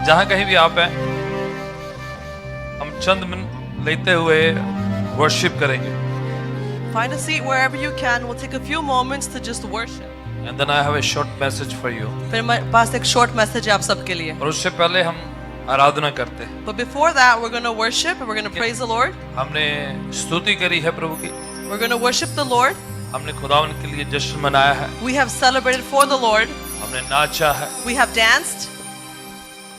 जहां कहीं भी आप हैं, हम चंद मिनट लेते हुए वर्शिप करेंगे। Find a seat wherever you can. We'll take a few moments to just worship. And then I have a short message for you. फिर मेरे पास एक short message है आप सबके लिए. और उससे पहले हम आराधना करते हैं। But before that, we're going to worship and we're going to praise the Lord. हमने स्तुति करी है प्रभु की। We're going to worship the Lord. हमने खुदावन के लिए जश्न मनाया है। We have celebrated for the Lord. हमने नाचा है। We have danced.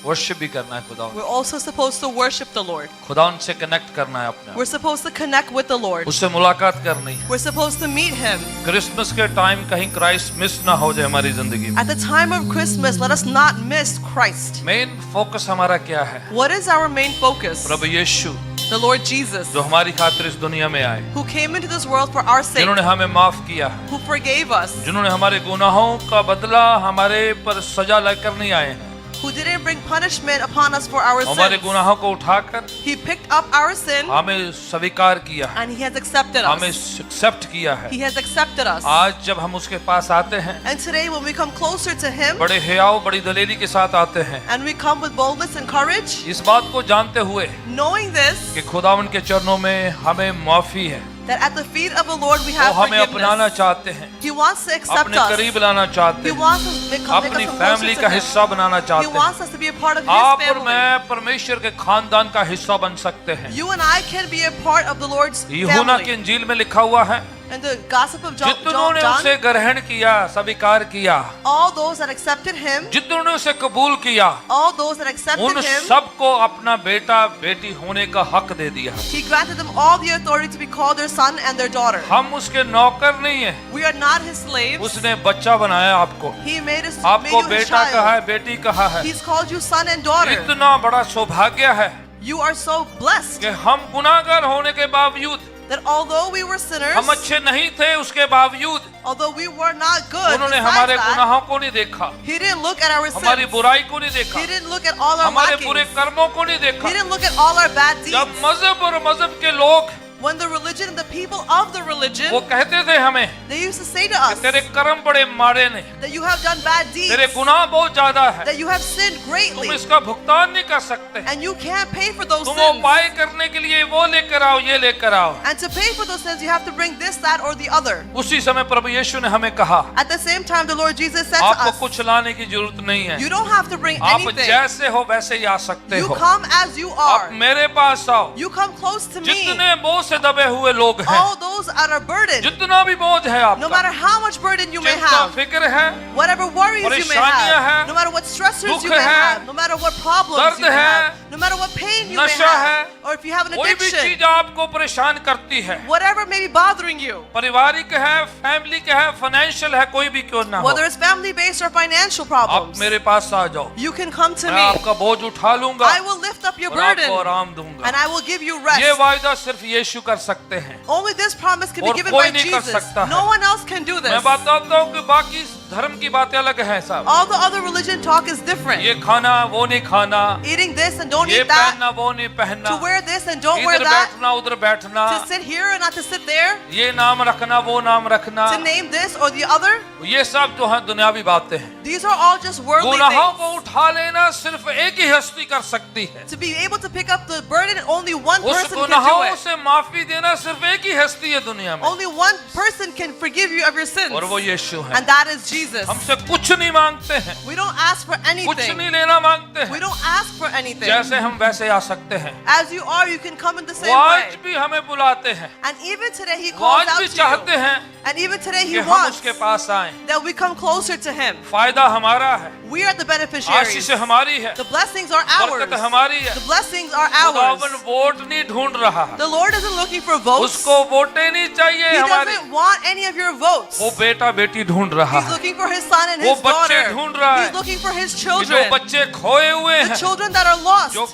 वर्शिप भी करना है खुदावन। We're also supposed to worship the Lord. खुदावन से कनेक्ट करना है अपने। We're supposed to connect with the Lord. उससे मुलाकात करनी है। We're supposed to meet Him. Christmas के टाइम कहीं क्राइस्ट मिस ना हो जाए हमारी जिंदगी में। At the time of Christmas, let us not miss Christ. Main focus हमारा क्या है? What is our main focus? Prabhu Yeshu The Lord Jesus, जो हमारी खातिर इस दुनिया में आए, who came into this world for our sake, जिन्होंने हमें माफ किया, who forgave us, जिन्होंने हमारे गुनाहों का बदला हमारे पर सजा लेकर नहीं आए हैं, who didn't bring punishment upon us for our हमारे sins. गुनाहों को उठाकर He picked up our sin हमें स्वीकार किया है, and He has accepted हमें us. एक्सेप्ट किया है। He has accepted us. आज जब हम उसके पास आते हैं, And today when we come closer to Him बड़े हियाव बड़ी दलेरी के साथ आते हैं, and we come with boldness and courage, इस बात को जानते हुए knowing this, कि खुदावन के चरणों में हमें माफी है, that at the feet of the Lord we वो have हमें अपनाना forgiveness. चाहते हैं, He wants to accept अपने us. करीब लाना चाहते He हैं, wants us to make अपनी us फैमिली closer का to Him. हिस्सा बनाना He चाहते हैं। wants us to be a part of His आप और family. मैं परमेश्वर के खानदान का हिस्सा बन सकते हैं। You and I can be a part of the Lord's यूहन्ना की family. इंजील में लिखा हुआ है, And the Gospel of John, जितनों ने उसे ग्रहण किया, स्वीकार किया, all those that accepted Him, जितनों ने उसे कबूल किया, all those that accepted उन Him, सबको अपना बेटा बेटी होने का हक दे दिया। He granted them all the authority to be called their son and their daughter. हम उसके नौकर नहीं है, We are not His slaves. उसने बच्चा बनाया आपको, He made us, made आपको you His बेटा कहा child. है, बेटी कहा है। He's called you son and daughter. इतना बड़ा सौभाग्य है You are so blessed कि हम गुनाहगार होने के बावजूद, that although we were sinners, हम अच्छे नहीं थे, उसके बावजूद although we were not good, उन्होंने besides हमारे that, गुनाहों को नहीं देखा, He didn't look at our हमारी sins. बुराई को नहीं देखा, He didn't look at all our हमारे lackings. बुरे कर्मों को नहीं देखा। He didn't look at all our bad deeds. जब मजहब और मजहब के लोग When the religion and the people of the religion, वो कहते थे हमें they used to say to कि us तेरे कर्म बड़े माड़े ने, that you have done bad deeds, तेरे गुनाह बहुत ज्यादा है, that you have sinned तुम greatly, इसका भुगतान नहीं कर सकते, and you can't pay for those तुम sins. उपाय करने के लिए वो लेकर आओ, ये लेकर आओ। And to pay for those sins, you have to bring this, that, or the other. उसी समय प्रभु यीशु ने हमें कहा, At the same time, the Lord Jesus said to आपको us, कुछ लाने की जरूरत नहीं है, you don't have to bring आप anything. जैसे हो वैसे ही आ सकते You हो, come as you आप are. मेरे पास आओ। You come close to me. जितने बोझ से दबे हुए लोग हैं, All those that are burdened, जितना भी बोझ है no आपका, matter how much burden you may चिंता have, फिक्र है, whatever worries you may परेशानियां हैं, have, no matter what stressors दुख you may है, have, no matter what problems you दर्द है, have, no matter what pain you may नशा है, have, or if you have an कोई भी addiction, चीज आपको परेशान करती है, whatever may be bothering you, पारिवारिक है, फैमिली का है, फाइनेंशियल है, कोई भी क्यों ना हो, whether it's family-based or financial आप problems, मेरे पास आ जाओ, you can come to मैं me. आपका बोझ उठा लूंगा I will lift up your और आपको burden आराम दूंगा। and I will give you ये rest. वायदा सिर्फ यीशु कर सकते हैं, Only this promise can be और given कोई by नहीं कर Jesus. सकता है। No one else can do मैं this. बताता हूँ कि बाकी धर्म की बातें अलग है साहब, All the other religion talk is different. ये खाना वो नहीं खाना, Eating this and don't ये eat that, पहनना वो नहीं पहनना, to wear this and don't wear इधर that, बैठना उधर बैठना, to sit here and not to sit there, ये नाम रखना वो नाम रखना, to name this or the other. ये सब जो है दुनियावी बातें हैं। These are all just worldly गुनाहों things. को उठा लेना सिर्फ एक ही हस्ती कर सकती है, To be able to pick up the burden, only one उस person can do गुनाहों it. से माफी देना सिर्फ एक ही हस्ती है दुनिया में, Only one person can forgive you of your sins, और वो यीशु है। and that is Jesus. हमसे कुछ नहीं मांगते हैं, We don't ask for कुछ anything. नहीं लेना मांगते We हैं, don't ask for anything. जैसे हम वैसे आ सकते हैं। As you are, you can come in the वो same आज way. भी हमें बुलाते हैं, And even today, He वो calls आज out भी to चाहते you. हैं And even today, He कि हम wants उसके पास आए। that we come closer to Him. फायदा हमारा है, We are the beneficiaries. आशीष हमारी है, The blessings are ours. बरकत हमारी है। The blessings are ours. खुदावन वोट नहीं ढूंढ रहा, The Lord isn't looking for votes. उसको वोटें नहीं चाहिए He हमारी, doesn't want any of your votes. वो बेटा बेटी ढूंढ रहा He's है, looking for His son and वो His बच्चे daughter. ढूंढ रहा है, He's looking for His कि जो children. बच्चे खोए हुए The हैं, children that are lost. जो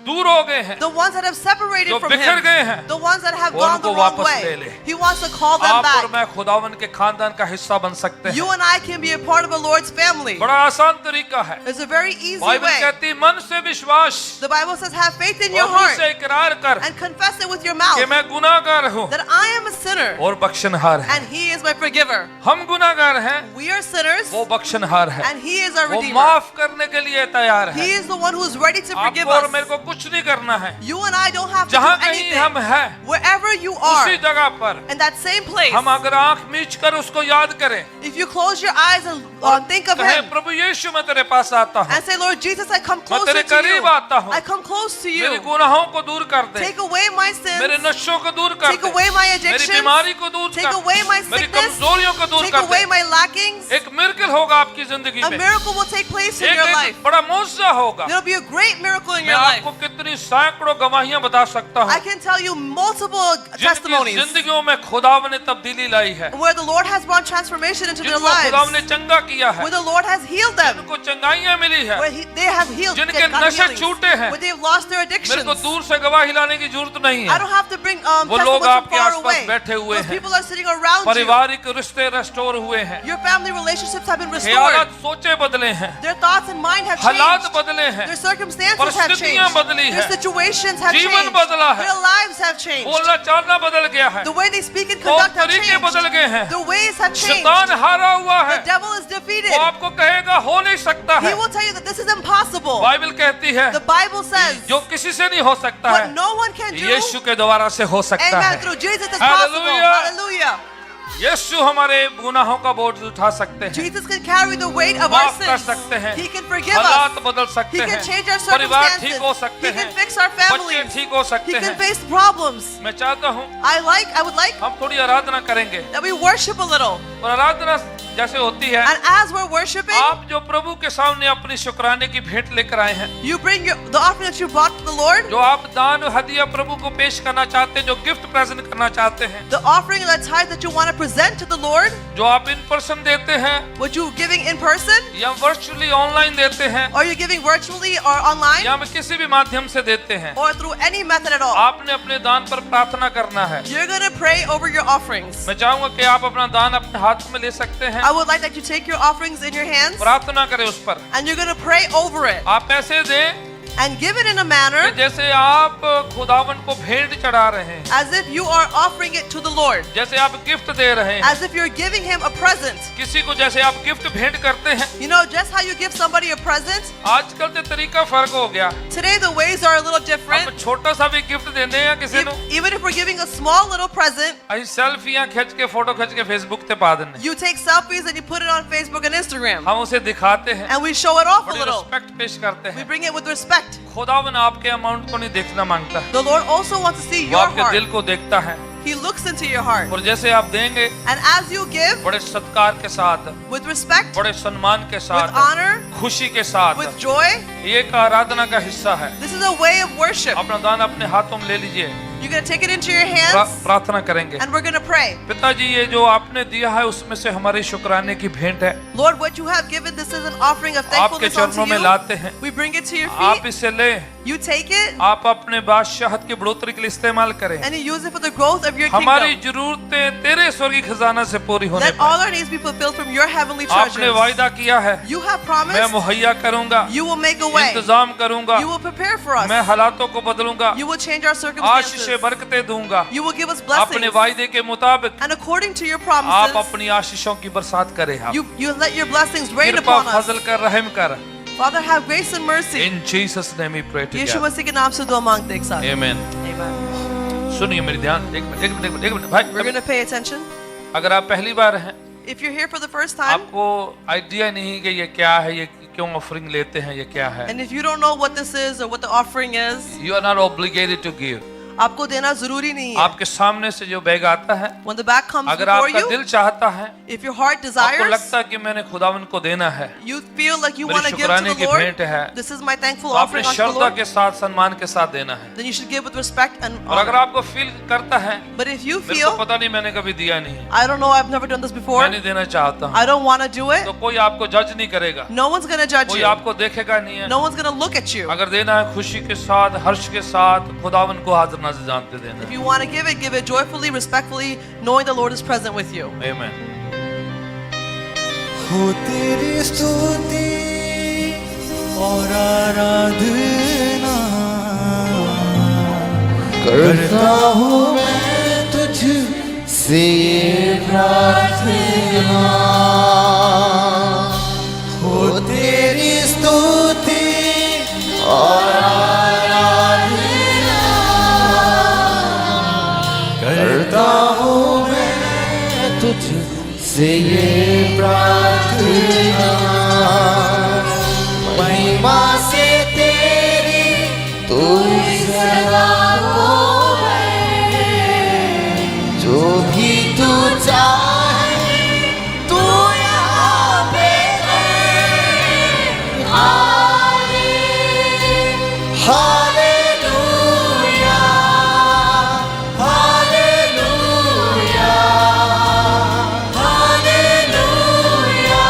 दूर हो गए हैं, the ones that have separated जो from बिखर Him, गए हैं, the ones that have वो gone the उनको wrong वापस ले way. ले। He wants to call them आप और back. मैं खुदावन के खानदान का हिस्सा बन सकते You हैं। and I can be a part of the Lord's family. बड़ा आसान तरीका है। It's a very easy Bible way. कहती मन से विश्वास The Bible says, have faith in your और मुंह heart से इकरार कर and confess it with your कि mouth मैं गुनाहगार हूँ that I am a sinner और बख्शनहार है। and He is my forgiver. हम गुनाहगार हैं, We are sinners वो बख्शनहार है, and He is our वो Redeemer. माफ करने के लिए तैयार He है। is the one who is ready to forgive आपको और us. मेरे को कुछ नहीं करना है। You and I don't have to जहाँ do कहीं हम anything. हैं, Wherever you उसी are, जगह पर in that same place, हम अगर आंख मीच कर उसको याद करें, if you close your eyes and think of कहें Him प्रभु यीशु मैं तेरे पास आता हूँ, and say, Lord Jesus, I come मैं closer तेरे to you. करीब आता हूँ, I come close to मेरी you. गुनाहों को दूर कर दे, Take away my मेरे sins. नशों को दूर कर Take दे, away my मेरी addictions. बीमारी को दूर Take कर away my दे, मेरी sickness. कमजोरियों को दूर Take कर away दे। my lackings. एक मिरेकल होगा आपकी जिंदगी A में, miracle will take place in your life. एक बड़ा मौजज़ा होगा। There'll be a great miracle in मैं your life. आपको कितनी सैकड़ों गवाहियां बता सकता हूँ I can tell you multiple जिनकी testimonies जिंदगियों में खुदावन ने तब्दीली लाई है, where the Lord has brought transformation into their जिनको खुदावन ने lives, चंगा किया है, where the Lord has healed them, जिनको चंगाइयां मिली है, where they have healed, जिनके they've gotten नशे healings, छूटे हैं। where they've lost their मेरे addictions. को दूर से गवाही लाने की जरूरत नहीं I है। don't have to bring वो लोग testimonies from आपके far आसपास away. बैठे हुए Those हैं। people are sitting around you. पारिवारिक रिश्ते रेस्टोर हुए हैं, Your family relationships have been restored. ख्यालात सोचे बदले हैं, Their thoughts and mind have हालात changed. बदले हैं, Their circumstances have परिस्थितियां changed. बदली Their हैं, situations have जीवन changed. बदला है, Their lives have changed. बोलना चालना बदल गया है, The way they speak and तौर conduct have तरीके changed. बदल गए हैं, The ways have changed. शैतान हारा हुआ है, The devil is defeated. वो आपको कहेगा हो नहीं सकता He है। will tell you that this is impossible. Bible कहती है The Bible says जो किसी से नहीं हो सकता what है no one can do, यीशु के द्वारा से हो सकता amen, है। through Jesus is possible. Hallelujah. Hallelujah. यीशु हमारे गुनाहों का बोझ उठा सकते हैं, Jesus can carry the weight of our माफ कर sins. सकते हैं, He can forgive us. हालात बदल सकते He हैं, can change our परिवार circumstances. ठीक हो सकते He हैं, can fix our बच्चे families. ठीक हो He सकते can हैं। face problems. मैं चाहता हूँ I would like हम थोड़ी आराधना करेंगे that we worship a little. और आराधना जैसे होती है, And as we're worshiping, आप जो प्रभु के सामने अपनी शुक्राने की भेंट लेकर आए हैं, you bring the offering that you brought to the Lord, जो आप दान हदिया प्रभु को पेश करना चाहते हैं, जो गिफ्ट प्रेजेंट करना चाहते हैं, the offering and the tithe that you want to present to the Lord, जो आप इन पर्सन देते हैं what you giving in person, या वर्चुअली ऑनलाइन देते हैं or you're giving virtually or online, या में किसी भी माध्यम से देते हैं, or through any method at all, आपने अपने दान पर प्रार्थना करना है। you're going to pray over your offerings. मैं चाहूंगा कि आप अपना दान अपने हाथ में ले सकते हैं, I would like that you take your offerings in your hands प्रार्थना करें उस पर, and you're going to pray over it आप ऐसे दें and give it in a manner कि जैसे आप खुदावन को भेंट चढ़ा रहे हैं, as if you are offering it to the Lord, जैसे आप गिफ्ट दे रहे हैं, as if you're giving Him a present. किसी को जैसे आप गिफ्ट भेंट करते हैं। You know, just how you give somebody a present, आजकल तो तरीका फर्क हो गया, today the ways are a little different. अब छोटा सा भी गिफ्ट देने या किसी को Even if we're giving a small little present, ਅਸੀਂ सेल्फियां खींच के फोटो खींच के फेसबुक पे पा देने, you take selfies and you put it on Facebook and Instagram, हम उसे दिखाते हैं, and we show it off a बड़े little. रिस्पेक्ट पेश करते We हैं। bring it with respect. खुदावन आपके अमाउंट को नहीं देखना मांगता है, The Lord also wants to see वो your आपके heart. दिल को देखता है, He looks into your heart. और जैसे आप देंगे And as you give बड़े सत्कार के साथ, with respect, बड़े सम्मान के with साथ, honor, खुशी के साथ, with joy, ये एक आराधना का हिस्सा है। this is a way of worship. अपना दान अपने हाथों में ले लीजिए, You're going to take it into your hands प्रार्थना करेंगे। and we're going to pray. पिताजी ये जो आपने दिया है उसमें से हमारी शुक्राने की भेंट है, Lord, what you have given, this is an offering of आपके thankfulness चरणों unto में you. लाते हैं, We bring it to your आप feet. इसे लें, You take it आप अपने बादशाहत की बढ़ोतरी के लिए इस्तेमाल करें। and you use it for the growth of your हमारी kingdom. जरूरतें तेरे स्वर्गीय खजाना से पूरी होने Let all पर our needs be fulfilled from your heavenly आपने treasures. वायदा किया है, You have मैं promised मुहैया करूंगा, you will make a way. इंतजाम करूंगा, You will prepare for मैं us. हालातों को बदलूंगा, You will change our आशीषें circumstances. बरकतें दूंगा, You will give us अपने blessings. वायदे के मुताबिक And according to your आप promises, अपनी आशीषों की बरसात करें। आप you let your blessings rain कृपा upon us. फजल कर, रहम कर। Father, have grace and mercy. In Jesus name we pray Yeshu together. मसीह के नाम से दुआ मांगते हैं एक साथ. Amen. Amen. सुनिए मेरी ध्यान, एक मिनट We're भाई, going to pay attention. अगर आप पहली बार हैं, If you're here for the first time, आपको आइडिया नहीं कि ये क्या है, ये क्यों ऑफरिंग लेते हैं, ये क्या है, and if you don't know what this is or what the offering is, you are not obligated to give. आपको देना जरूरी नहीं है. आपके सामने से जो बैग आता है, When the bag comes अगर before आपका you, दिल चाहता है, if your heart आपको desires, लगता है कि मैंने खुदावन को देना है, you feel like you मेरी want to give to शुक्राने the की Lord, भेंट है, this is my thankful तो आपने offering unto the Shraddha Lord, के साथ सम्मान के साथ देना है. then you should give with respect and और अगर honor. आपको फील करता है, But if you मेरे को feel, पता नहीं, मैंने कभी दिया नहीं, I don't know, I've never done this before, मैं नहीं देना चाहता हूँ, I don't want to do it, तो कोई आपको जज नहीं करेगा, no one's going to judge कोई you. आपको देखेगा नहीं है. No one's going to look at you. अगर देना है खुशी के साथ, हर्ष के साथ, खुदावन को हाजिर नाज़िर जानते देना. If you want to give it joyfully, respectfully, knowing the Lord is present with you. आमीन. हो तेरी स्तुति और आराधना करता हूँ मैं तुझसे ये प्रार्थना. हो तेरी स्तुति और आराधना करता हूँ मैं तुझसे ये प्रार्थना. महिमा से तेरी तू सदा हो जो भी तू चाहे तू यहाँ पे हालेलुया हालेलुया हालेलुया हालेलुया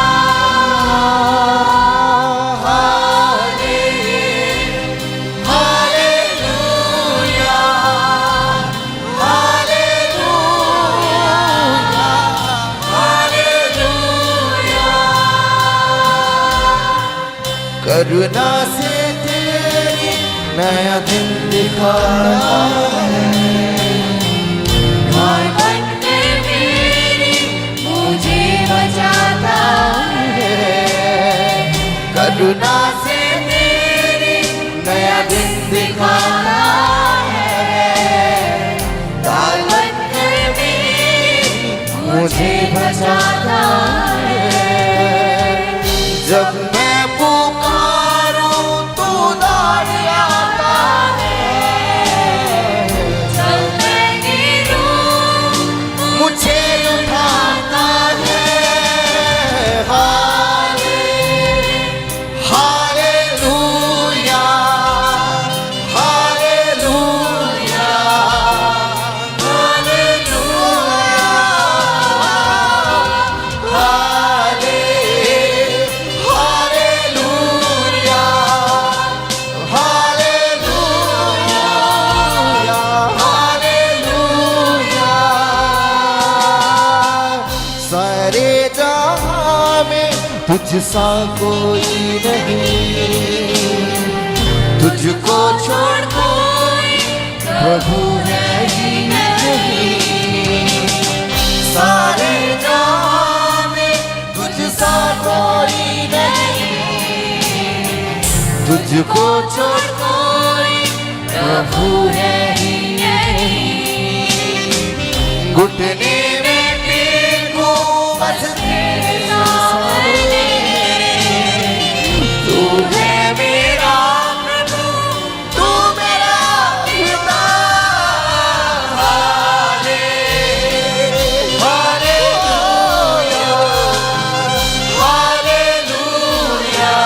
करुणा से तेरी नया दिन दिखाना है. मुझे बचाता है करुणा से तेरी नया दिन दिखाना है. दावत कर मेरी मुझे बचाता है. जब मैं पुकारूं तू दौड़ आता है. जब मैं गिरूं मुझे उठाता है. Hallelujah hallelujah hallelujah hallelujah hallelujah. सारे जहां में तुझ सा कोई नहीं. तुझको छोड़ कोई प्रभु है ही नहीं. सारे जहां में तुझ सा कोई नहीं. तुझको छोड़ कोई प्रभु है ही नहीं. घुटने में टेको बस तेरे सामने. तू है मेरा प्रभु, तू मेरा पिता. हालेलुया हालेलुया हालेलुया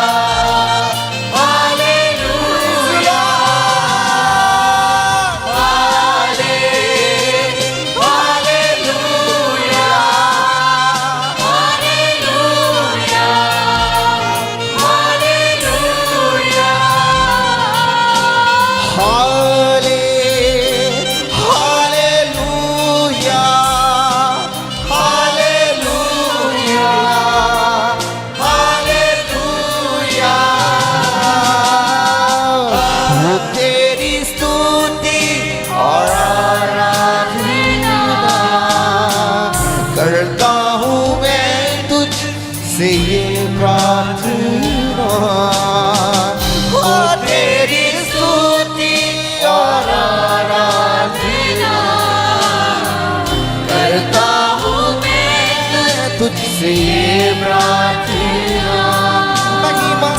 से ये प्रार्थना हो तेरी स्तुति और आराधना करता हूँ मैं तुझसे ये प्रार्थना। महिमा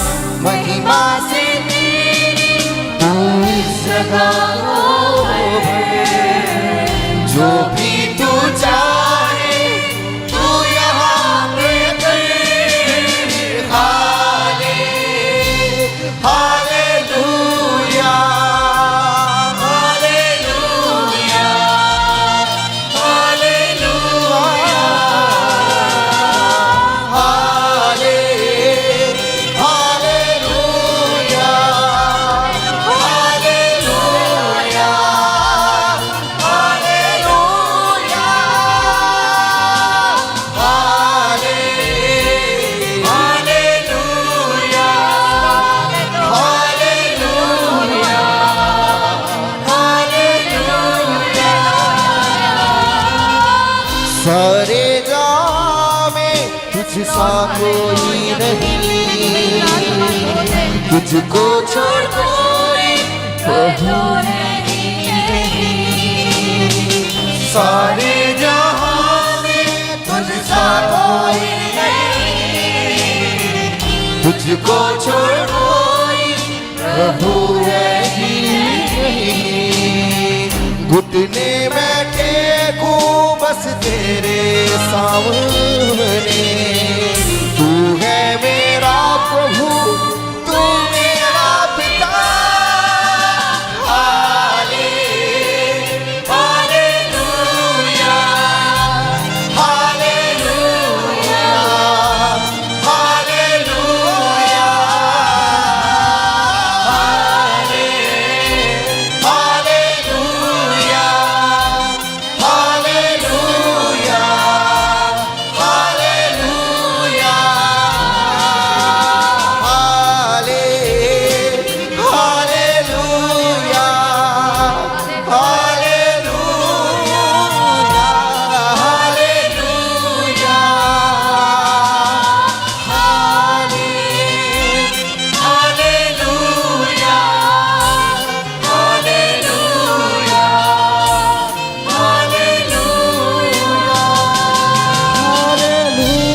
महिमा से तेरी तू इस जगह हो सारे जहां में तुझसा कोई नहीं, तुझको छोड़ कोई प्रभु सारे जहां में तुझसा कोई नहीं, तुझको छोड़ कोई प्रभु है ही नहीं। घुटने में टेकूं बस तेरे सामने, तू है मेरा प्रभु, तू मेरा पिता। Hallelujah, hallelujah, hallelujah, hallelujah, hallelujah, hallelujah, hallelujah,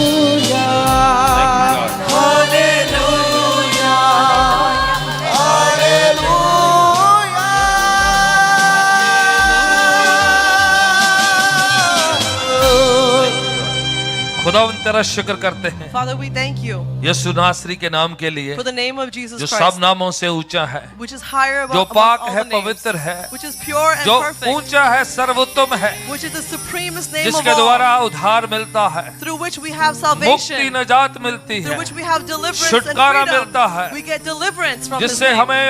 hallelujah, hallelujah, hallelujah, खुदावन तेरा शुक्र करते हैं Father, we thank you यीशु नासरी के नाम के लिए, for the name of Jesus जो सब Christ, नामों से ऊंचा है, which is higher जो above पाक all है, the names, पवित्र है, which is pure and जो perfect, ऊंचा है, सर्वोत्तम है, which is the supremest name of जिसके all, द्वारा उद्धार मिलता है, through which we have मुक्ति salvation, नजात मिलती through है, which we have deliverance and छुटकारा मिलता है, freedom. We get deliverance from this जिससे name, हमें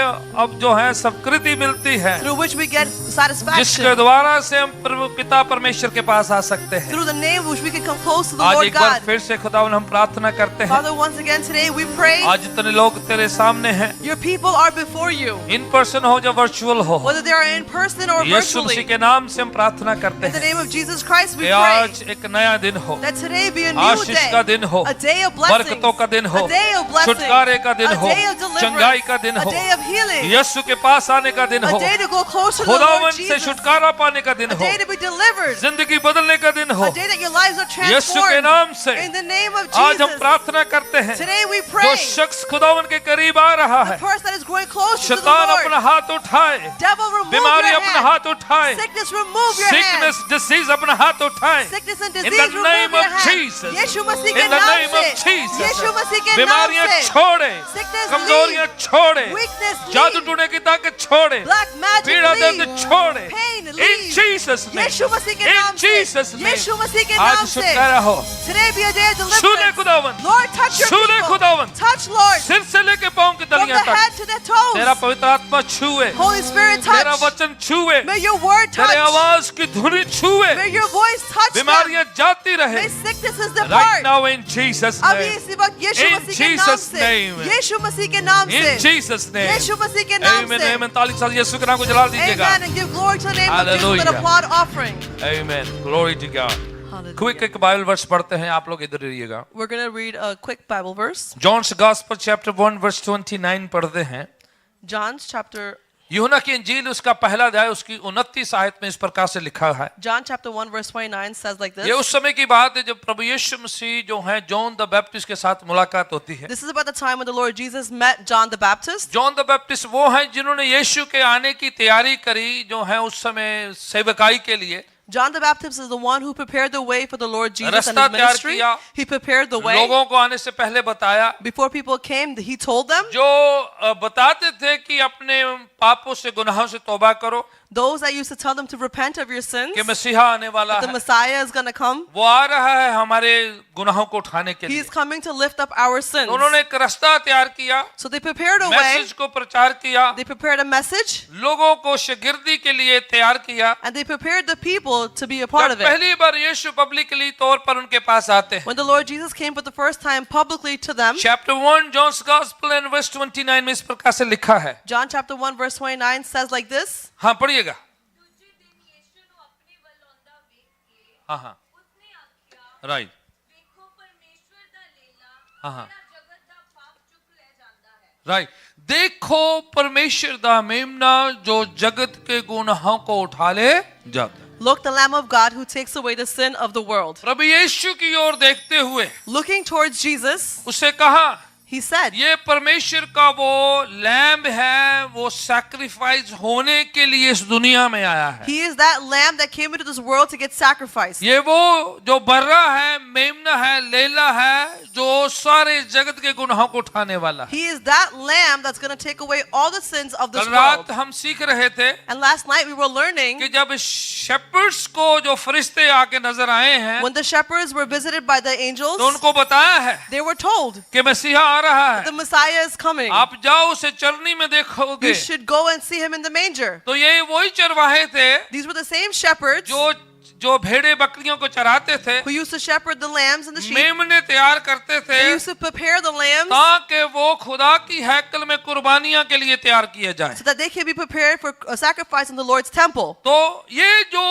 अब जो है स्वीकृति मिलती है, through which we get जिसके satisfaction, द्वारा से हम प्रभु पिता परमेश्वर के पास आ सकते हैं। through the name which we can come close to the आज Lord एक बार God. फिर से खुदावन हम प्रार्थना करते हैं, Father, once again today we pray, आज जितने लोग तेरे सामने हैं, your people are before you, in person हो या वर्चुअल हो, whether they are in person or Yeshu Masih virtually. के नाम से हम प्रार्थना करते In the हैं name of Jesus Christ we कि pray आज एक नया दिन हो, that today be a new आशीष का day, दिन हो, a day of blessings, बरकतों का दिन हो, a day of blessings, छुटकारे का दिन a हो, day of चंगाई का deliverance, दिन a हो, day of healing, यीशु के पास आने का दिन a हो, day to go closer to the खुदावन Lord से Jesus, छुटकारा पाने का दिन a हो, day to be delivered, जिंदगी बदलने का दिन हो, a day that your lives are यीशु के नाम से transformed. In the name of आज हम Jesus, प्रार्थना करते हैं, today we जो pray शख्स खुदावन के करीब आ रहा the है, person that is growing closer to the शैतान अपना Lord, हाथ उठाए, devil remove बीमारी your अपना hand, हाथ उठाए, sickness remove your hand, sickness disease अपना हाथ उठाए, sickness and in disease the remove name your of hand. Jesus, Yeshu Masih in के the नाम name of से, Jesus, यीशु मसीह के नाम बीमारियां से, छोड़े, sickness कमजोरियां leave, छोड़े, weakness जादू leave, टूने की ताकत छोड़े, black magic पीड़ा दर्द leave, छोड़े, pain in leave, Jesus name, यीशु मसीह के in नाम से, Jesus name, यीशु मसीह के आज नाम से, छुटकारा हो, today be a day of छूने deliverance. खुदावन, Lord, touch your छूने people, खुदावन, touch Lord, सिर से लेके पांव की from the तलियां तक, head to the toes, तेरा पवित्र आत्मा छुए, Holy Spirit तेरा touch, वचन छुए, may your word तेरे touch, आवाज की धुनी छुए, may your voice touch them, बीमारियां जाती रहे, may sicknesses right depart. now in Jesus अभी name, इसी वक्त यीशु In मसीह के नाम Jesus' से, name. यीशु मसीह के नाम in से, Jesus name, यीशु मसीह के नाम amen, से, amen, ताली के साथ यीशु के नाम को जला दीजिएगा, amen, and give glory to the name of Jesus with an Hallelujah. applaud offering. amen, glory to God. Hallelujah. Quick एक बाइबल वर्स पढ़ते हैं, आप लोग इधर रहिएगा, We're going to read a quick Bible verse. John's gospel chapter 1 verse 29 पढ़ते हैं। John's chapter यूहन्ना की इंजील उसका पहला अध्याय उसकी 29 आयत में इस प्रकार से लिखा है। John chapter 1 verse 29 says like ये this. उस समय की बात है जब प्रभु यीशु मसीह जो है जॉन द बैप्टिस्ट के साथ मुलाकात होती है। This is about the time when the Lord Jesus met John the Baptist. John the Baptist वो हैं जिन्होंने यीशु के आने की तैयारी करी, जो है उस समय सेवकाई के लिए। John the Baptist is the one who prepared the way for the Lord Jesus and रास्ता his तैयार ministry. किया। He prepared the way. लोगों को आने से पहले बताया, Before people came, he told them, जो बताते थे कि अपने पापों से गुनाहों से तौबा करो, those that used to tell them to repent of your sins, कि मसीहा आने वाला the है, Messiah is going to come. वो आ रहा है हमारे गुनाहों को उठाने के He लिए। is coming to lift up our sins. तो उन्होंने एक रास्ता तैयार किया, So they prepared a way. Message को प्रचार किया, They prepared a message, लोगों को शागिर्दी के लिए तैयार किया। and they prepared the people to be a part जब of it. पहली बार यीशु पब्लिकली तौर पर उनके पास आते हैं, When the Lord Jesus came for the first time publicly to them, chapter 1 John's gospel and verse 29 में इस प्रकार से लिखा है। John chapter 1 verse 29 says like this. हाँ पढ़िएगा। हाँ हाँ। राइट, देखो परमेश्वर दा लेला हाँ, हाँ। ਜਿਹੜਾ ਜਗਤ ਦਾ ਪਾਪ ਚੁੱਕ ਲੈ ਜਾਂਦਾ ਹੈ राइट। देखो परमेश्वर दा मेमना जो जगत के गुनाहों को उठा ले जाता है। Look, the Lamb of God who takes away the sin of the world. प्रभु यीशु की ओर देखते हुए Looking towards Jesus, उसे कहा, he said, ये परमेश्वर का वो लैम्ब है, वो सैक्रिफाइस होने के लिए इस दुनिया में आया है। He is that lamb that came into this world to get sacrificed. ये वो जो बर्रा है, मेमना है, लेला है, जो सारे जगत के गुनाहों को उठाने वाला है। He is that lamb that's going to take away all the sins of this कल रात world. हम सीख रहे थे And last night we were learning कि जब शेपर्ड्स को जो फरिश्ते आके नजर आए हैं, when the shepherds were visited by the angels, तो उनको बताया है they were told कि मसीहा आ रहा the है, Messiah is coming. आप जाओ उसे चरनी में देखोगे। You should go and see him in the manger. तो ये वही चरवाहे थे These were the same shepherds जो भेड़े बकरियों को चराते थे, who used to shepherd the lambs and the sheep. मेमने तैयार करते थे They used to prepare the lambs ताकि वो खुदा की हैकल में कुर्बानियां के लिए तैयार किए जाए। so that they can be prepared for a sacrifice in the Lord's temple. तो ये जो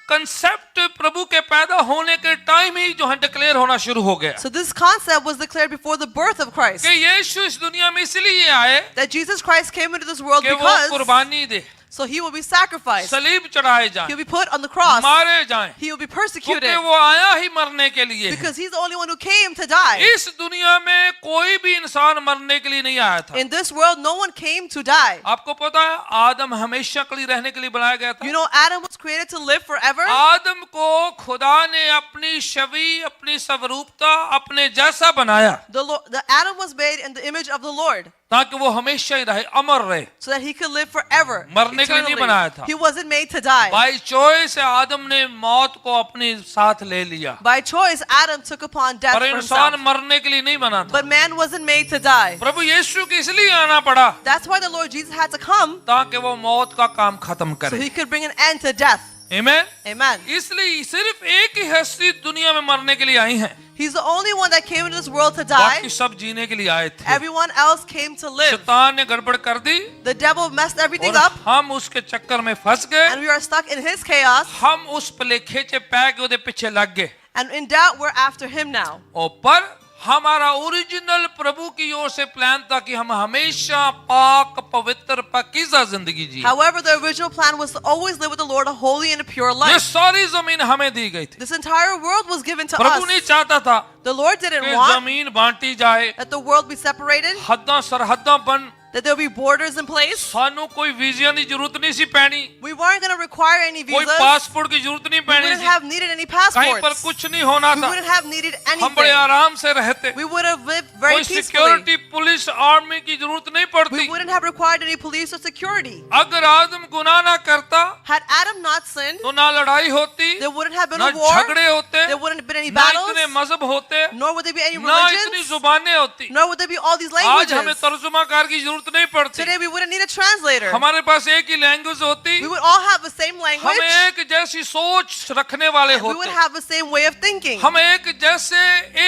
कंसेप्ट प्रभु के पैदा होने के टाइम ही जो है डिक्लेयर होना शुरू हो गया So this concept was declared before the birth of Christ. कि यीशु इस दुनिया में इसलिए आए That Jesus Christ came into this world कि वो because कुर्बानी दे, so he will be sacrificed. सलीब चढ़ाए जाएं, He'll be put on the cross. मारे जाएं, He will be क्योंकि persecuted वो आया ही मरने के लिए है। because he's the only one who came to die. इस दुनिया में कोई भी इंसान मरने के लिए नहीं आया था। In this world, no one came to die. आपको पता है आदम हमेशा के लिए रहने के लिए बनाया गया था। You know, Adam was created to live forever. आदम को खुदा ने अपनी छवि, अपनी स्वरूपता, अपने जैसा बनाया The Adam was made in the image of the Lord ताकि वो हमेशा ही रहे, अमर रहे। so that he could live forever. मरने के लिए नहीं बनाया था। He wasn't made to die. By choice आदम ने मौत को अपने साथ ले लिया, By choice, Adam took upon death पर for इंसान himself. मरने के लिए नहीं बना था। But man wasn't made to die. प्रभु यीशु के इसलिए आना पड़ा That's why the Lord Jesus had to come ताकि वो मौत का काम खत्म so करे। he could bring an end to death. आमीन। Amen. इसलिए सिर्फ एक ही हस्ती दुनिया में मरने के लिए आई है, He's the only one that came into this world to बाकी die. सब जीने के लिए आए थे। Everyone else came to live. शैतान ने गड़बड़ कर दी The devil messed everything और up हम उसके चक्कर में फंस गए। and we are stuck in his chaos. हम उस पले खेचे पै के उधर पीछे लग गए। And in doubt, we're after him now. और पर हमारा ओरिजिनल प्रभु की ओर से प्लान था कि हम हमेशा पाक पवित्र पाकीज़ा जिंदगी जी। However, the original plan was to always live with the Lord a holy and a pure ये life. सारी जमीन हमें दी गई थी। This entire world was given to प्रभु नहीं us. चाहता था The Lord didn't कि want जमीन बांटी जाए, that the world be separated, हद्दां सरहद्दां बन, that there be borders in place. सानू कोई वीजा की जरूरत नहीं सी पैनी, We weren't going to require any कोई visas. पासपोर्ट की जरूरत नहीं We पैनी wouldn't C, have needed any कहीं पर passports. कुछ नहीं होना We था। wouldn't have needed हम बड़े anything. आराम से रहते, We would have lived very कोई peacefully. सिक्योरिटी पुलिस आर्मी की जरूरत नहीं पड़ती। We wouldn't have required any police or security. अगर आदम गुनाह ना करता Had Adam not sinned, तो ना लड़ाई होती, there wouldn't have been ना a war, झगड़े होते, there wouldn't have been any ना battles, इतने मजहब होते, nor would there be any ना इतनी religions, जुबानें होती। nor would there be all these आज हमें languages. तर्जुमाकार की जरूरत नहीं पड़ती, Today we wouldn't need a translator. हमारे पास एक ही लैंग्वेज होती, We would all have the same हम language. एक जैसी सोच रखने वाले We would होते, have the same way of thinking. हम एक जैसे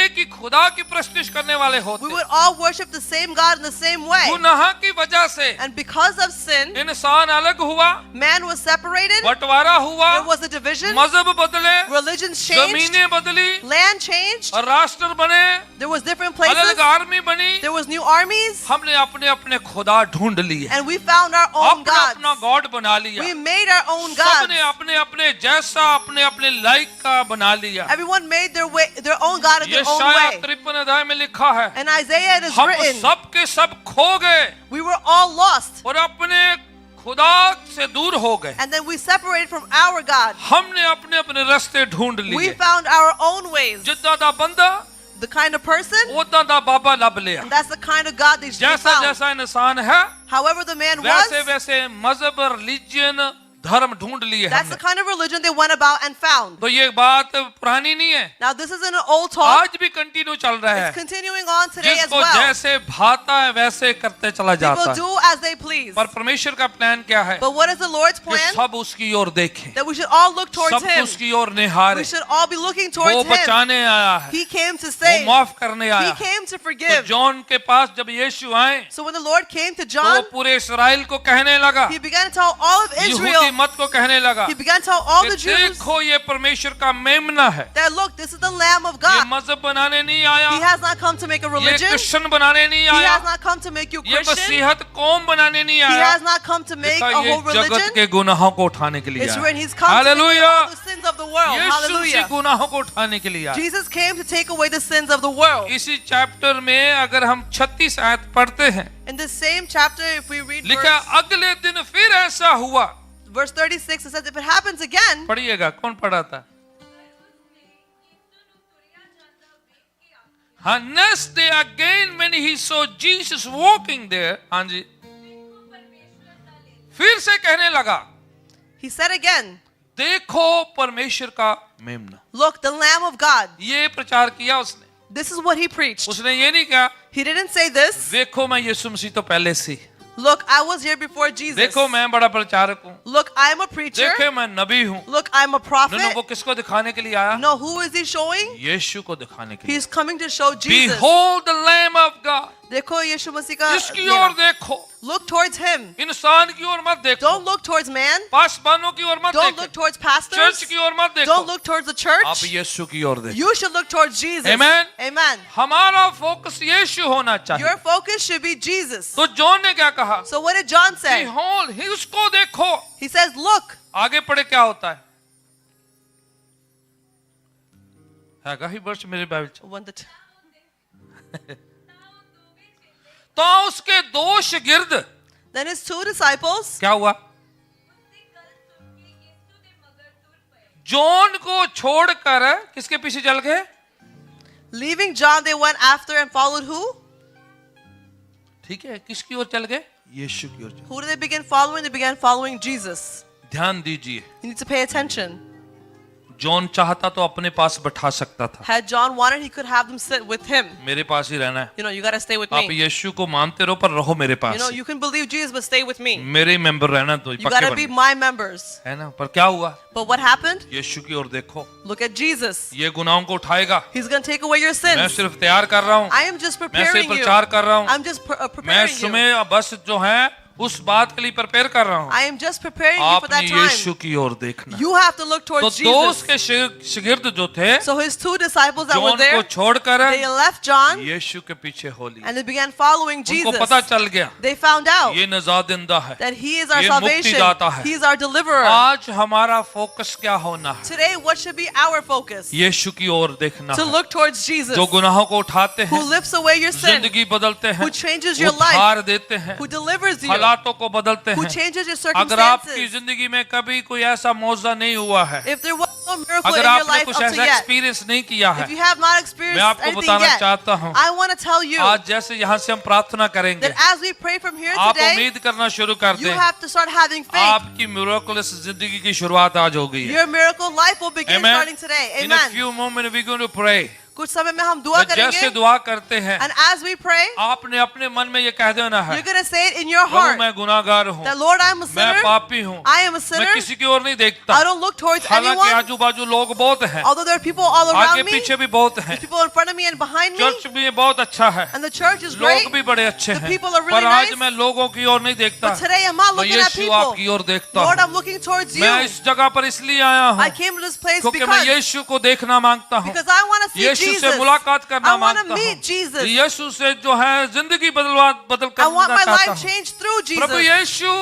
एक ही खुदा की प्रस्तिश करने वाले We होते। would all worship the same God in the same way. गुनाह की वजह से And because of sin, इंसान अलग हुआ, man was separated. बंटवारा हुआ, There was a division. मजहब बदले, Religions changed. जमीनें बदली, Land changed. और राष्ट्र बने, There was different अलग places. आर्मी बनी। There was new armies. हमने अपने अपने खुदा ढूंढ लिए, And we found our own अपना अपना gods. गॉड बना लिया। We made our own सबने gods. अपने अपने जैसा अपने अपने लाइक का बना लिया। Everyone made their way, their own God in ये their own शायद way. 53 अध्याय में लिखा है, And Isaiah it is हम written, सब के सब खो गए we were all lost. और अपने खुदा से दूर हो गए। And then we separated from our God. हमने अपने अपने रास्ते ढूंढ We लिए। found our own ways. जितना दा बंदा The kind of person, उतना दा बाबा लब लिया। and that's the kind of God they जैसा found. जैसा इंसान है However the man वैसे was, वैसे मजहब, रिलीजन, धर्म ढूंढ लिए that's the हमने। kind of religion they went about and found. तो ये बात पुरानी नहीं है, Now this isn't an old talk. आज भी कंटिन्यू चल रहा है। It's continuing on today as जिसको well. जैसे भाता है वैसे करते चला जाता People है। do as they please. पर परमेश्वर का प्लान क्या है But what is the Lord's कि plan? सब उसकी ओर देखें, That we should all look towards सब Him. उसकी ओर निहारें। We should all be looking वो towards Him. बचाने आया है, He came to वो save. माफ करने He आया है। came to तो forgive. जॉन के पास जब यीशु आए So when the Lord came to तो वो John, पूरे इस्राएल को कहने लगा, He began to tell all of Israel, इस्राएली मत को कहने लगा he began to tell all कि the Jews देखो ये परमेश्वर का मेमना है, that look, this is the Lamb of ये God. मजहब बनाने नहीं आया, He has not come to make a ये religion. क्रिश्चियन बनाने नहीं He आया, has not come to make you ये Christian. मसीहत कौम बनाने नहीं He आया, has not come to make देखा a ये whole जगत religion. के गुनाहों को उठाने के लिए It's आया। when He's come to take hallelujah, away all the sins of the world. यीशु से Hallelujah. गुनाहों को उठाने के लिए आया। Jesus came to take away the sins of the world. इसी चैप्टर में अगर हम 36 आयत पढ़ते हैं, In the same chapter, if we read लिखा अगले दिन फिर ऐसा हुआ। verse 36, it says, if it happens again, पढ़िएगा, कौन पढ़ा था? हाँ, next day again when he saw Jesus walking there, हाँ जी, फिर से कहने लगा, he said again, देखो परमेश्वर का मेमना। look, the Lamb of God. ये प्रचार किया उसने। This is what he preached. उसने ये नहीं कहा, He didn't say this. देखो मैं यीशु मसीह तो पहले से, Look, I was here before Jesus. देखो मैं बड़ा प्रचारक हूँ, Look, I'm a preacher. देखे मैं नबी हूँ। Look, I'm a no prophet. वो किसको दिखाने के लिए आया? No, who is he showing? यीशु को दिखाने के लिए। He's coming to show Jesus. Behold the Lamb of God। देखो यीशु मसीह का इसकी ओर मेरा। देखो, Look towards him. इंसान की ओर मत देखो, Don't look towards man. पासवानों की ओर मत Don't देखो, look towards चर्च pastors. की ओर मत देखो, Don't look towards the आप church. यीशु की ओर देखो। You should look towards Jesus. Amen. Amen. हमारा फोकस यीशु होना चाहिए। Your focus should be Jesus. तो जॉन ने क्या कहा? So what did John say? Behold, ही उसको देखो। He says, look. आगे पढ़े क्या होता है? हैगा ही वर्ष मेरे बाइबल च। One, the तो उसके दो शागिर्द, Then his two disciples, क्या हुआ? जॉन को छोड़कर किसके पीछे चल गए? leaving John, they went after and followed who? ठीक है, किसकी ओर चल गए? यीशु की ओर चल। Who did they begin following? They began following Jesus. ध्यान दीजिए, You need to pay attention. John चाहता तो अपने पास बैठा सकता था, Had John wanted, he could have them sit with him. मेरे पास ही रहना है, You know, you got to stay with आप me. यीशु को मानते रहो पर रहो मेरे You know, pass, you can believe Jesus, but stay with me. मेरे मेंबर रहना तो You got to be पक्के my members. है ना। पर क्या हुआ? But what happened? यीशु की ओर देखो, Look at Jesus. ये गुनाहों को उठाएगा। He's going to take away your मैं sins. सिर्फ तैयार कर रहा हूँ, I am just मैं सिर्फ preparing you. प्रचार कर रहा हूँ, I'm just मैं preparing you. सुबह बस जो है उस बात के लिए प्रिपेयर कर रहा हूँ। I am just preparing you for आपने that यीशु time. की ओर देखना। You have to look तो towards दो Jesus. उसके शागिर्द जो थे, So his two disciples that were John को there, छोड़कर they left John यीशु के पीछे हो लिए। and they began following उनको Jesus. पता चल गया They found out ये नजात जिंदा है, that he is our ये salvation. मुक्तिदाता है। He is our deliverer. आज हमारा फोकस क्या होना है? Today, what should be our focus? यीशु की ओर देखना To है, look towards Jesus, जो गुनाहों को उठाते who हैं, lifts away your sin, जिंदगी बदलते हैं, who changes your life, उद्धार देते हैं, who delivers you, हालातों को बदलते who हैं। changes your अगर आपकी circumstances. जिंदगी में कभी कोई ऐसा मौजा नहीं हुआ है, If there was no miracle in अगर your आपने life कुछ up to ऐसा yet, एक्सपीरियंस नहीं किया है, if you have not मैं experienced आपको anything बताना yet, चाहता हूँ, I want to tell you आज जैसे यहाँ से हम प्रार्थना करेंगे, that as we pray from here आप today, उम्मीद करना शुरू कर you दें, have to start having faith. आपकी मिरेकलस जिंदगी की शुरुआत आज हो गई है। Your miracle life will begin Amen. starting today. In a Amen. few moments we're going to pray. कुछ समय में हम दुआ तो जैसे करेंगे, दुआ करते हैं, and as we pray, आपने अपने मन में ये कह देना है, you're going to say it in your Prabhu heart मैं गुनाहगार हूँ, that Lord, I'm a मैं sinner. पापी हूँ, I am a मैं sinner. किसी की ओर नहीं देखता। I don't look towards हालांकि anyone. आजू बाजू लोग बहुत हैं, Although there are people all आगे around me, पीछे भी बहुत हैं, there's people in front of me and behind me, church भी बहुत अच्छा है, and the church is great. लोग भी बड़े अच्छे The हैं, people are really पर आज nice. मैं लोगों की ओर नहीं देखता, But today I'm not मैं looking at यीशु people. आपकी ओर देखता Lord, हूँ। I'm looking towards you. मैं इस जगह पर इसलिए आया I हूँ came to this place क्योंकि मैं because यीशु को देखना मांगता हूँ, I want to see यीशु से Jesus. मुलाकात करना I want मांगता to meet हूँ, Jesus. यीशु से जो है जिंदगी बदल I want करना my चाहता life हूँ। changed through प्रभु Jesus. यीशु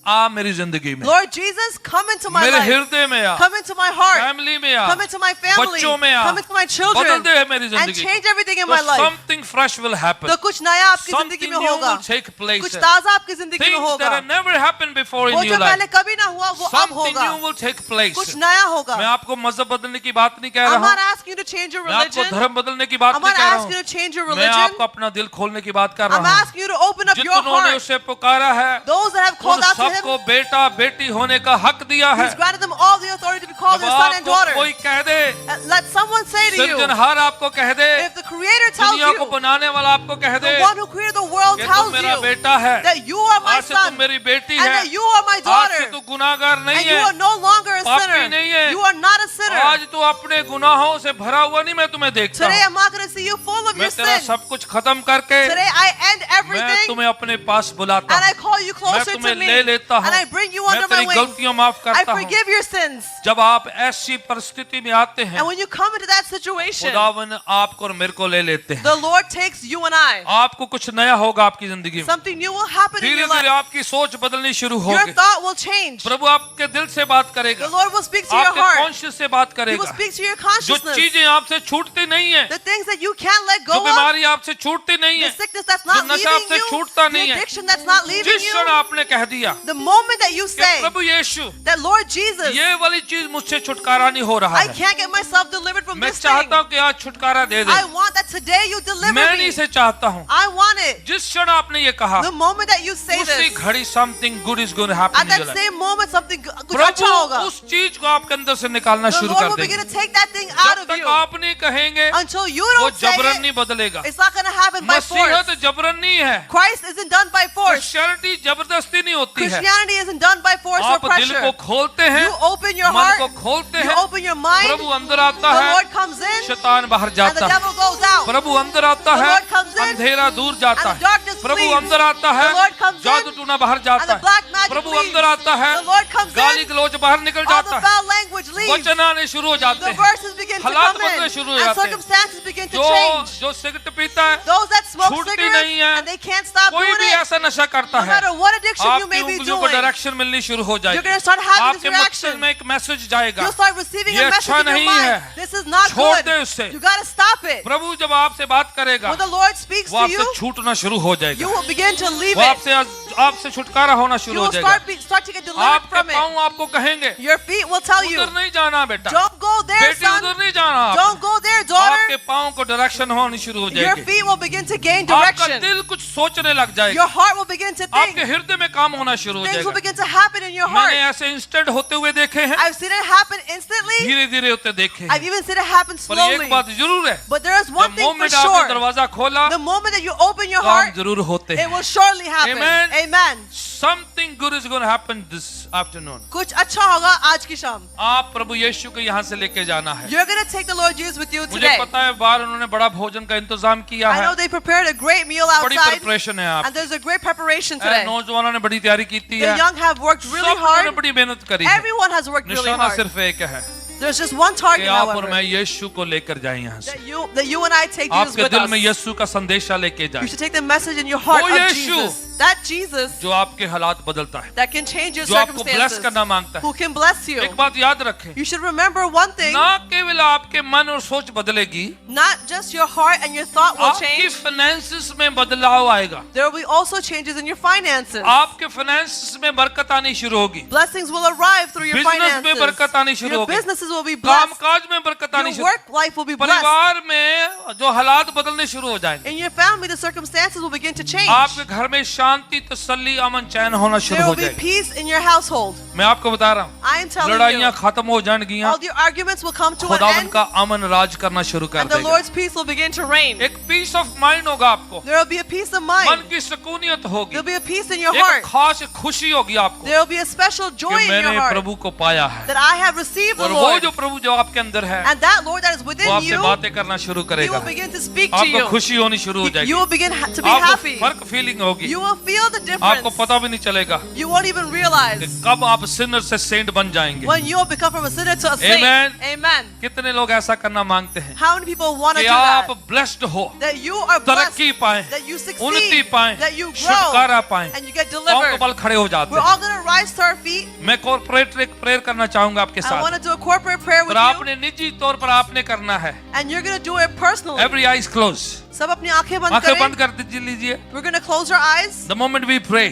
आ मेरी जिंदगी में, Lord Jesus, come into my मेरे life. हृदय में आ, Come into my heart. Family में आ, Come into my family. बच्चों में आ, Come into my बदल children. दे मेरी And जिंदगी। change everything in तो my life. something fresh will happen, तो कुछ नया आपकी something जिंदगी new में होगा. will take place, कुछ ताजा आपकी जिंदगी में things होगा. that have never happened before in वो your जो पहले life, कभी ना हुआ वो अब something होगा. new will take place। कुछ नया होगा. मैं आपको मजहब बदलने की बात नहीं कह I'm रहा not हूँ, asking you to change your मैं आपको religion. धर्म बदलने की बात I'm नहीं not कह रहा asking you हूँ, to change your मैं religion. आपको अपना दिल खोलने की बात कर I'm रहा हूँ। asking you to open up your जितनों ने heart. उसे पुकारा है, Those that have उन called out to सबको him, बेटा बेटी होने का हक दिया है। He's granted them all the authority to be called जब their son and आपको daughter. कोई कह दे, And let someone say to you, सृजनहार आपको कह दे, if the Creator tells दुनिया को you, बनाने वाला आपको कह दे the one who created the world कि तुम tells मेरा you बेटा है, that you are my आज से तुम son मेरी बेटी and है, that you are my आज से daughter तू गुनाहगार नहीं and you है, are no longer a a पापी sinner. नहीं है। You are not a sinner. आज तू अपने गुनाहों से भरा हुआ नहीं, मैं तुम्हें देखता Today हूँ। I'm not going to see you full of मैं your तेरा sin. सब कुछ खत्म करके Today I end मैं everything तुम्हें अपने पास बुलाता and I हूँ। call you मैं closer तुम्हें to me. ले लेता हूँ। And I bring you मैं under my तेरी wings. गलतियां माफ I करता हूँ। forgive your sins. जब आप ऐसी परिस्थिति में आते हैं, And when you come into that situation, खुदावन आपको और मेरे को ले लेते हैं। the Lord takes you and I. आपको कुछ नया होगा आपकी जिंदगी में। Something new will happen in धीरे your धीरे life. आपकी सोच बदलनी शुरू Your होगी। thought will change. प्रभु आपके दिल से बात The करेगा, Lord will speak to your आपके heart. कॉन्शियस से बात He will करेगा। speak to your जो consciousness. चीजें आपसे छूटती नहीं है, The things that you can't let जो go of, बीमारी आपसे छूटती नहीं the है, sickness that's जो not नशा leaving आपसे you, छूटता the नहीं है, addiction that's not leaving जिस क्षण you, आपने कह दिया the moment that you कि say Prabhu Yeshu that Lord Jesus, ये वाली चीज मुझसे छुटकारा नहीं हो रहा I है, can't get myself delivered from मैं this thing. चाहता हूँ कि आज छुटकारा दे दे। I want that today you deliver मैं me. नहीं से चाहता हूँ। I want it. जिस क्षण आपने ये कहा, The moment that you say उसी this, घड़ी something good is going to happen at in that your life. same moment something कुछ प्रभु अच्छा होगा. उस चीज को आपके अंदर से निकालना The शुरू Lord कर will begin देंगे। to take that thing out जब of तक you. आप नहीं कहेंगे, Until you वो don't say जबरन it, नहीं बदलेगा। it's not going to happen by force. मसीहत जबरन नहीं है, Christ isn't done by force. Christianity जबरदस्ती नहीं होती है। Christianity isn't done by force or आप दिल को pressure. खोलते हैं, You open your मन को heart, खोलते you हैं, open your mind, प्रभु अंदर आता the है, Lord comes in, शैतान बाहर and the जाता है। devil goes out. प्रभु अंदर आता The है, Lord comes in, अंधेरा दूर जाता and the है। darkness प्रभु flees. अंदर आता है, The Lord comes in, जादू टूना बाहर and जाता the black है। magic प्रभु leaves. अंदर आता है, The Lord comes गाली in, गलौज बाहर निकल all जाता the है, foul language leaves. वचन आने शुरू हो जाते The हैं। verses begin to हालात come बदलने in, शुरू हो and जाते हैं। circumstances begin to जो change. जो सिगरेट पीता है, Those that smoke छूटती cigarettes नहीं है, and they can't stop कोई doing भी it, ऐसा नशा करता no है, matter what addiction you आपकी may be उंगलियों को doing, डायरेक्शन मिलनी शुरू हो you're going जाएगी। to start having आपके this मकसद reaction. में एक मैसेज जाएगा, You'll start receiving ये a message अच्छा in your नहीं mind. है, This is not छोड़ good. दे उसे। You got to stop it. प्रभु जब आपसे बात करेगा, When the Lord speaks वो to आपसे you, छूटना शुरू हो जाएगा, you will begin to leave वो it. आपसे छुटकारा होना You शुरू हो will जाएगा। start to get delivered आपके from it. पाँव आपको कहेंगे, Your feet will tell you, उधर नहीं जाना बेटा, don't go there, बेटी son. उधर नहीं जाना, Don't go there, आपके daughter. पाँव को डायरेक्शन होनी शुरू हो Your जाएगी। feet will begin to gain आपका direction. दिल कुछ सोचने लग जाएगा, Your heart will begin to आपके think. हृदय में काम होना शुरू हो Things will जाएगा। begin to happen in your मैंने heart. ऐसे इंस्टेंट होते हुए देखे हैं, I've seen it happen instantly. धीरे धीरे होते देखे I've हैं। even seen it happen पर एक slowly. बात जरूर है, But there is one जब thing for मोमेंट आपने sure. दरवाजा खोला, The moment that you open your काम heart, जरूर होते it हैं। will surely happen. Amen. Amen. Something good is going to happen this afternoon. कुछ अच्छा होगा आज की शाम. आप प्रभु यीशु को यहाँ से लेके जाना है। You're going to take the Lord Jesus with you मुझे today. पता है बाहर उन्होंने बड़ा भोजन का इंतजाम किया I है, know they prepared a great meal बड़ी outside, प्रिपरेशन है and आप, there's a great preparation today. नौजवानों ने बड़ी तैयारी की The है, young have worked really सब लोगों ने hard. बड़ी मेहनत करी है। Everyone has worked really निशाना hard. सिर्फ एक है There's just one कि target, आप और however, मैं यीशु को लेकर जाएं यहाँ से। that you and I take Jesus आपके with दिल us. में यीशु का संदेशा लेके You जाएं, should take the message in your heart वो of Yeshu Jesus. That Jesus जो आपके हालात बदलता है, that can change your जो आपको ब्लेस circumstances, करना मांगता है। who can bless you. एक बात याद रखें, You should remember one thing, ना केवल आपके मन और सोच बदलेगी, not just your heart and your thought will आपकी change. फाइनेंसिस में बदलाव आएगा, There will be also changes in your finances. आपके फाइनेंसिस में बरकत आनी शुरू होगी, Blessings will arrive through your business में बरकत finances. आनी शुरू Your होगी, businesses will be blessed. कामकाज में बरकत आनी Your शुरू, work life will be blessed. परिवार में जो हालात बदलने शुरू हो जाएंगे, In your family, the circumstances will begin to change. आपके घर में शांति, तसल्ली, अमन, चैन होना शुरू There हो will be जाएगा। peace in your household. मैं आपको बता रहा हूँ, I am telling लड़ाइयाँ you, खत्म हो जाएंगी, all the arguments will come to an खुदावन end, का अमन राज करना शुरू कर and the देगा। Lord's peace will begin to reign. एक पीस ऑफ माइंड होगा आपको, There will be a peace of मन mind. की सुकूनियत होगी, There will be a peace in your एक heart. खास खुशी होगी आपको There will be a special कि joy in your मैंने heart प्रभु को पाया है, that I have received the और वो Lord. जो प्रभु जो आपके अंदर है, And that Lord that is वो within आपसे you, बातें करना शुरू He करेगा, will begin to speak to आपको you. खुशी होनी शुरू हो You जाएगी, will begin to be आपको happy. फर्क फीलिंग होगी, You will feel the आपको difference. पता भी नहीं चलेगा You won't even कि realize कब आप सिनर से सेंट बन जाएंगे। when you will become from a sinner to a saint. Amen. Amen. कितने लोग ऐसा करना मांगते हैं How many people want to कि do आप that? ब्लेस्ड हो, That you are blessed, तरक्की पाए, that you उन्नति succeed, पाए, that you grow, छुटकारा पाए, and you get पाँव के delivered. बल खड़े हो जाते We're हैं। all going to rise to our feet. मैं कॉर्पोरेट एक प्रेयर करना चाहूंगा आपके I want साथ, to do a corporate prayer with पर you, आपने निजी तौर पर आपने करना है। and you're going to do it personally. Every eyes close, सब अपनी आंखें बंद आंखें बंद करें. कर लीजिए। We're going to close our eyes. The moment we pray,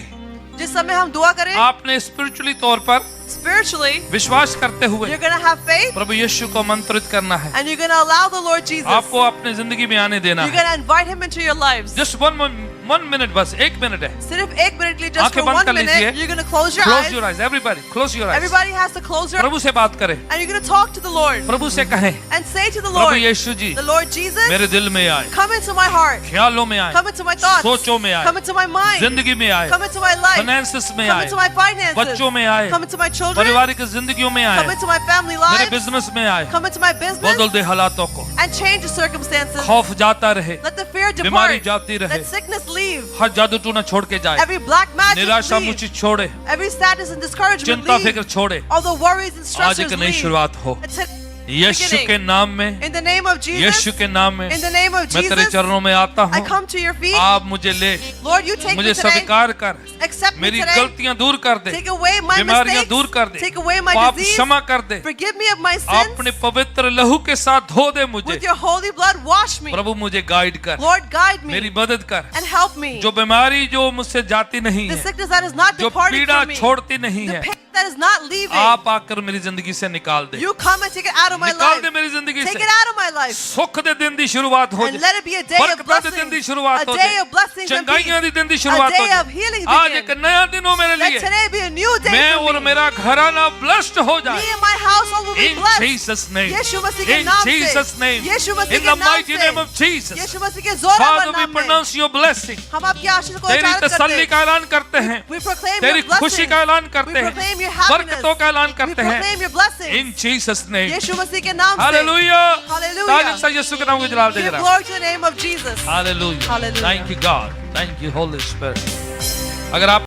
जिस समय हम दुआ करें, आपने स्पिरिचुअली तौर पर spiritually, विश्वास करते हुए you're going to have faith, प्रभु यीशु को मंत्रित करना है, and you're going to allow the Lord Jesus. आपको अपने जिंदगी में आने देना You're है। going to invite Him into your lives. Just one 1 minute बस 1 मिनट है. सिर्फ 1 मिनट के लिए, just आंखें for बंद 1 कर minute, लीजिए. you're going to close your Close eyes. your eyes, everybody. Close your eyes. Everybody has to close your eyes. प्रभु से बात करें. And you're going to talk to the Lord. प्रभु से कहें, And say to the Prabhu Lord, Yeshu ji, the Lord Jesus, मेरे दिल में आए, come into my heart. ख्यालों में आए, Come into my thoughts. सोचों में आए, Come into my mind. जिंदगी में आए, Come into my life. Finances में Come आए, into my finances. बच्चों में आए, Come into my children. पारिवारिक जिंदगियों में Come आए, into my family मेरे lives. बिजनेस में आए. Come into my business. बदल दे हालातों को. And change the circumstances. खौफ जाता रहे, Let the fear बीमारी depart. जाती रहे, Let sickness leave. हर जादू टूना छोड़ के जाए, Every black magic निराशा leave. मुझे छोड़े, Every sadness and discouragement चिंता leave. फिक्र छोड़े. All the worries and आज stressors एक नई leave. शुरुआत हो. It's a Yeshu beginning. के नाम में, In the name of Jesus. यीशु के नाम में In the name of मैं तेरे Jesus. चरणों में आता I हूँ. come to your feet. आप मुझे ले, Lord, you take मुझे me today. स्वीकार कर, Accept me मेरी today. गलतियां दूर कर दे, Take away my बीमारियां mistakes. दूर कर दे, Take away my पाप disease. क्षमा कर दे, Forgive me of my sins. अपने पवित्र लहू के साथ धो दे मुझे. With your holy blood, wash me. प्रभु मुझे गाइड कर, Lord, guide me मेरी मदद कर. and help me. जो बीमारी जो मुझसे जाती नहीं The है, sickness that is not जो departing पीड़ा from me. छोड़ती नहीं The है, pain that is not leaving. आप आकर मेरी जिंदगी से निकाल दे. You come and take it out of my निकाल life. दे मेरी जिंदगी Take से. it out of my life. सुख दे दिन दी शुरुआत हो And जाए, let it be a day of बरकत दे दिन दी blessings. शुरुआत A हो day जाए, of blessings and peace. चंगाइयां दी दिन दी A शुरुआत हो day of जाए. healing आज begin. एक नया दिन हो मेरे Let लिए. today be a new day मैं for और me. मेरा घराना ब्लेस्ड हो Me जाए. and my household will be In blessed. Jesus' name. यीशु मसीह के In नाम से. Jesus' name. Yeshu Masih In के the नाम mighty से. name of Jesus. यीशु मसीह के जोरावर Father, we नाम में pronounce your blessing. हम आपकी आशीष को तेरी उच्चारण करते तसल्ली हैं. का ऐलान करते हैं, We proclaim तेरी your खुशी blessings. का ऐलान We करते हैं, proclaim your happiness. बरकतों का ऐलान We करते हैं. proclaim your blessings. In Jesus' name. यीशु मसीह के नाम से. Hallelujah. Hallelujah. तारीफ से यीशु के नाम को जलाल दे Give जरा. glory to the name of Jesus. Hallelujah. Hallelujah. Thank you God. Thank you Holy Spirit. अगर आप